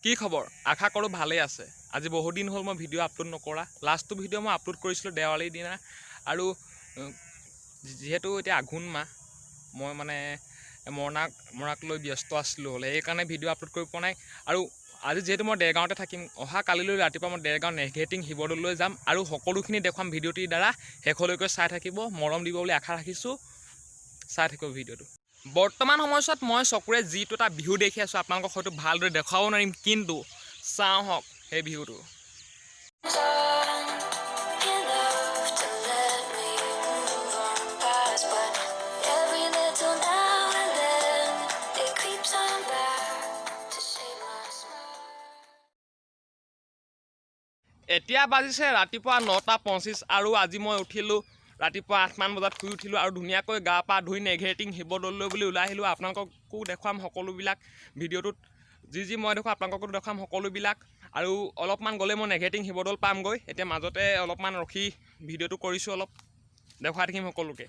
কি খবৰ? আশা কৰোঁ ভালেই আছে। আজি বহুত দিন হ'ল মই ভিডিঅ' আপলোড নকৰা। লাষ্টটো ভিডিঅ' মই আপলোড কৰিছিলোঁ দেৱালীৰ দিনা। আৰু যিহেতু এতিয়া আঘোণ মাহ, মই মানে মৰাক লৈ ব্যস্ত আছিলোঁ হ'লে সেইকাৰণে ভিডিঅ' আপলোড কৰিব পৰা নাই। আৰু আজি যিহেতু মই দেৰগাঁৱতে থাকিম, অহা কালিলৈ ৰাতিপুৱা মই দেৰগাঁও নেঘেটিং শিৱদৌললৈ যাম আৰু সকলোখিনি দেখুৱাম ভিডিঅ'টিৰ দ্বাৰা। শেষলৈকে চাই থাকিব, মৰম দিব বুলি আশা ৰাখিছোঁ। চাই থাকিব ভিডিঅ'টো। বৰ্তমান সময়ছোৱাত মই চকুৰে যিটো এটা বিহু দেখি আছোঁ, আপোনালোকক হয়তো ভালদৰে দেখুৱাব নোৱাৰিম, কিন্তু চাওঁ হওক সেই বিহুটো। এতিয়া বাজিছে ৰাতিপুৱা 9:25 আৰু আজি মই উঠিলোঁ ৰাতিপুৱা 8মান বজাত শুই উঠিলোঁ আৰু ধুনীয়াকৈ গা পা ধুই নেঘেটিং শিৱদৌললৈ বুলি ওলাই আহিলোঁ। আপোনালোককো দেখুৱাম সকলোবিলাক ভিডিঅ'টোত যি মই দেখুৱাম আপোনালোককো দেখুৱাম সকলোবিলাক। আৰু অলপমান গ'লে মই নেঘেটিং শিৱদৌল পামগৈ। এতিয়া মাজতে অলপমান ৰখি ভিডিঅ'টো কৰিছোঁ, অলপ দেখুৱাই থাকিম সকলোকে,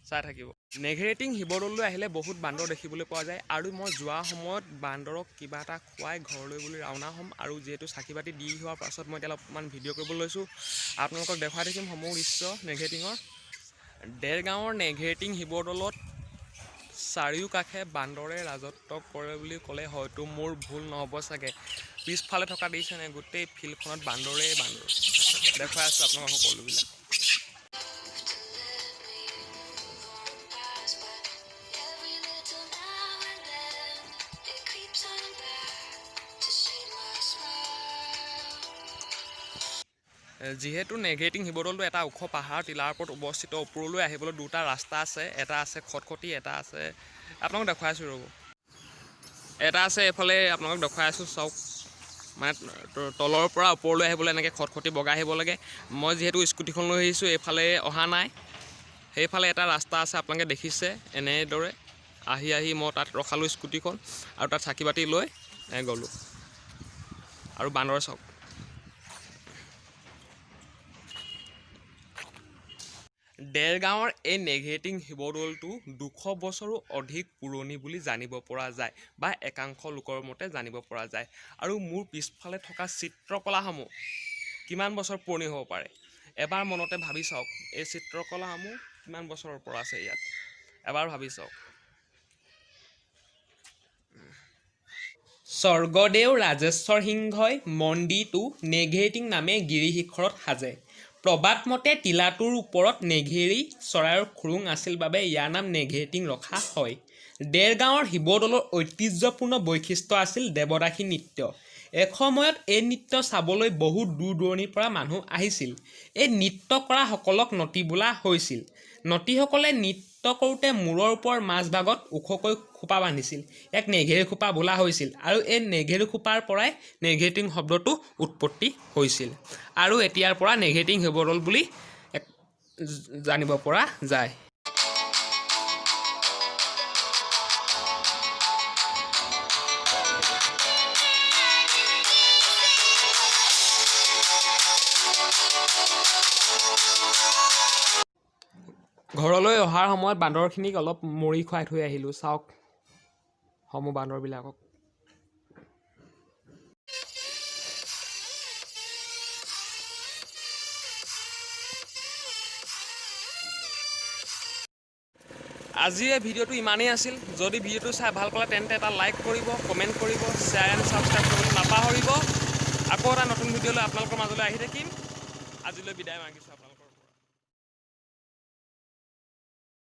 চাই থাকিব। নেঘেটিং শিৱদৌললৈ আহিলে বহুত বান্দৰ দেখিবলৈ পোৱা যায় আৰু মই যোৱা সময়ত বান্দৰক কিবা এটা খুৱাই ঘৰলৈ বুলি ৰাওনা হ'ম। আৰু যিহেতু চাকি বাতি দি হোৱাৰ পাছত মই এতিয়া অলপমান ভিডিঅ' কৰিবলৈ লৈছোঁ, আপোনালোকক দেখুৱাই থাকিম সমূহ দৃশ্য নেঘেটিঙৰ। দেৰগাঁৱৰ নেঘেটিং শিৱদৌলত চাৰিওকাষে বান্দৰে ৰাজত্ব কৰে বুলি ক'লে হয়তো মোৰ ভুল নহ'ব চাগে। পিছফালে থকা দেখিছেনে, গোটেই ফিল্ডখনত বান্দৰ দেখুৱাই আছোঁ আপোনালোকক সকলোবিলাক। যিহেতু নেঘেটিং শিৱদৌলটো এটা ওখ পাহাৰ টিলাৰ ওপৰত অৱস্থিত, ওপৰলৈ আহিবলৈ দুটা ৰাস্তা আছে। এটা আছে খটখটি, এটা আছে আপোনালোকক দেখুৱাই আছোঁ ৰ'ব। এটা আছে এইফালে আপোনালোকক দেখুৱাই আছোঁ চাওক, মানে তলৰ পৰা ওপৰলৈ আহিবলৈ এনেকৈ খটখটি বগাই আহিব লাগে। মই যিহেতু স্কুটিখন লৈ আহিছোঁ, এইফালে অহা নাই। সেইফালে এটা ৰাস্তা আছে আপোনালোকে দেখিছে, এনেদৰে আহি মই তাত ৰখালোঁ স্কুটিখন আৰু তাত চাকি বাতি লৈ গ'লোঁ। আৰু বান্দৰ চাওক। দেৰগাঁৱৰ এই নেঘেটিং শিৱদৌলটো 200 বছৰো অধিক পুৰণি বুলি জানিব পৰা যায়, বা একাংশ লোকৰ মতে জানিব পৰা যায়। আৰু মোৰ পিছফালে থকা চিত্ৰকলাসমূহ কিমান বছৰ পুৰণি হ'ব পাৰে, এবাৰ মনতে ভাবি চাওক। এই চিত্ৰকলাসমূহ কিমান বছৰৰ পৰা আছে ইয়াত, এবাৰ ভাবি চাওক। স্বৰ্গদেউ ৰাজেশ্বৰ সিংহই মন্দিৰটো নেঘেটিং নামে গিৰিশিখৰত সাজে। প্ৰবাদ মতে টিলাটোৰ ওপৰত নেঘেৰি চৰাইৰ খুৰুং আছিল বাবে ইয়াৰ নাম নেঘেটিং ৰখা হয়। দেৰগাঁৱৰ শিৱদৌলৰ ঐতিহ্যপূৰ্ণ বৈশিষ্ট্য আছিল দেৱদাসী নৃত্য। এসময়ত এই নৃত্য চাবলৈ বহুত দূৰ দূৰণিৰ পৰা মানুহ আহিছিল। এই নৃত্য কৰাসকলক নটী বোলা হৈছিল। নটীসকলে নৃত্য কৰোঁতে মূৰৰ ওপৰৰ মাজভাগত ওখকৈ খোপা বান্ধিছিল। ইয়াক নেঘেৰি খোপা বোলা হৈছিল আৰু এই নেঘেৰি খোপাৰ পৰাই নেঘেটিং শব্দটো উৎপত্তি হৈছিল। আৰু এতিয়াৰ পৰা নেঘেটিং শিৱদৌল বুলি জানিব পৰা যায়। ঘৰলৈ অহাৰ সময়ত বান্দৰখিনিক অলপ মুড়ি খুৱাই থৈ আহিলোঁ, চাওক সমূহ বান্দৰবিলাকক। আজি এই ভিডিঅ'টো ইমানেই আছিল। যদি ভিডিঅ'টো চাই ভাল পালে তেন্তে এটা লাইক কৰিব, কমেণ্ট কৰিব, শ্বেয়াৰ এণ্ড ছাবস্ক্ৰাইব কৰিবলৈ নাপাহৰিব। আকৌ এটা নতুন ভিডিঅ' লৈ আপোনালোকৰ মাজলৈ আহি থাকিম। আজিলৈ বিদায় মাগিছোঁ আপোনালোকক।